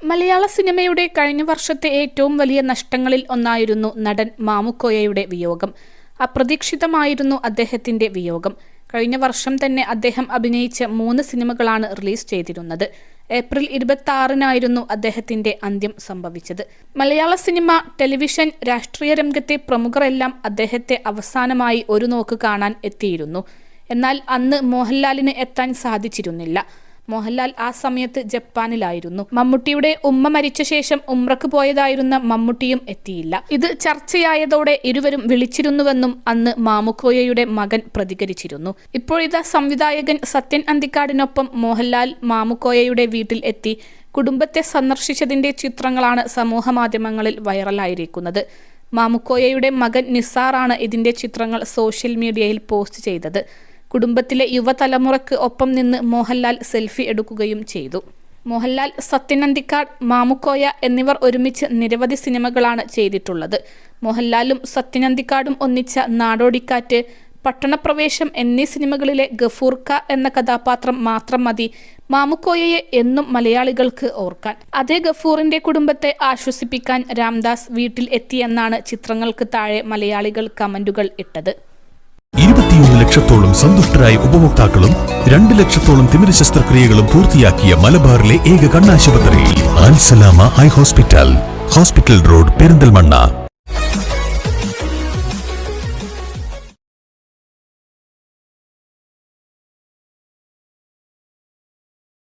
മലയാള സിനിമയുടെ കഴിഞ്ഞ വർഷത്തെ ഏറ്റവും വലിയ നഷ്ടങ്ങളിൽ ഒന്നായിരുന്നു നടൻ മാമുക്കോയയുടെ വിയോഗം. അപ്രതീക്ഷിതമായിരുന്നു അദ്ദേഹത്തിന്റെ വിയോഗം. കഴിഞ്ഞ വർഷം തന്നെ അദ്ദേഹം അഭിനയിച്ച 3 സിനിമകളാണ് റിലീസ് ചെയ്തിരുന്നത്. ഏപ്രിൽ 26-നായിരുന്നു അദ്ദേഹത്തിന്റെ അന്ത്യം സംഭവിച്ചത്. മലയാള സിനിമ, ടെലിവിഷൻ, രാഷ്ട്രീയ രംഗത്തെ പ്രമുഖരെല്ലാം അദ്ദേഹത്തെ അവസാനമായി ഒരു നോക്ക് കാണാൻ എത്തിയിരുന്നു. എന്നാൽ അന്ന് മോഹൻലാലിന് എത്താൻ സാധിച്ചിരുന്നില്ല. മോഹൻലാൽ ആ സമയത്ത് ജപ്പാനിലായിരുന്നു. മമ്മൂട്ടിയുടെ ഉമ്മ മരിച്ച ശേഷം ഉംറക്ക് പോയതായിരുന്ന മമ്മൂട്ടിയും എത്തിയില്ല. ഇത് ചർച്ചയായതോടെ ഇരുവരും വിളിച്ചിരുന്നുവെന്നും അന്ന് മാമുക്കോയയുടെ മകൻ പ്രതികരിച്ചിരുന്നു. ഇപ്പോഴിതാ സംവിധായകൻ സത്യൻ അന്തിക്കാടിനൊപ്പം മോഹൻലാൽ മാമുക്കോയയുടെ വീട്ടിൽ എത്തി കുടുംബത്തെ സന്ദർശിച്ചതിന്റെ ചിത്രങ്ങളാണ് സമൂഹമാധ്യമങ്ങളിൽ വൈറലായിരിക്കുന്നത്. മാമുക്കോയയുടെ മകൻ നിസാറാണ് ഇതിന്റെ ചിത്രങ്ങൾ സോഷ്യൽ മീഡിയയിൽ പോസ്റ്റ് ചെയ്തത്. കുടുംബത്തിലെ യുവതലമുറയ്ക്ക് ഒപ്പം നിന്ന് മോഹൻലാൽ സെൽഫി എടുക്കുകയും ചെയ്തു. മോഹൻലാൽ, സത്യൻ അന്തിക്കാട്, മാമുക്കോയ എന്നിവർ ഒരുമിച്ച് നിരവധി സിനിമകളാണ് ചെയ്തിട്ടുള്ളത്. മോഹൻലാലും സത്യൻ അന്തിക്കാടും ഒന്നിച്ച നാടോടിക്കാറ്റ്, പട്ടണപ്രവേശം എന്നീ സിനിമകളിലെ ഗഫൂർക്ക എന്ന കഥാപാത്രം മാത്രം മതി മാമുക്കോയയെ എന്നും മലയാളികൾക്ക് ഓർക്കാൻ. അതേ ഗഫൂറിന്റെ കുടുംബത്തെ ആശ്വസിപ്പിക്കാൻ രാംദാസ് വീട്ടിൽ എത്തിയെന്നാണ് ചിത്രങ്ങൾക്ക് താഴെ മലയാളികൾ കമന്റുകൾ ഇട്ടത്. 21 ലക്ഷത്തോളം സന്തുഷ്ടരായ ഉപഭോക്താക്കളും 2 ലക്ഷത്തോളം തിമിര ശസ്ത്രക്രിയകളും പൂർത്തിയാക്കിയ മലബാറിലെ ഏക കണ്ണാശുപത്രി അൽ സലാമ ഹൈ ഹോസ്പിറ്റൽ റോഡ്, പെരിന്തൽമണ്ണ.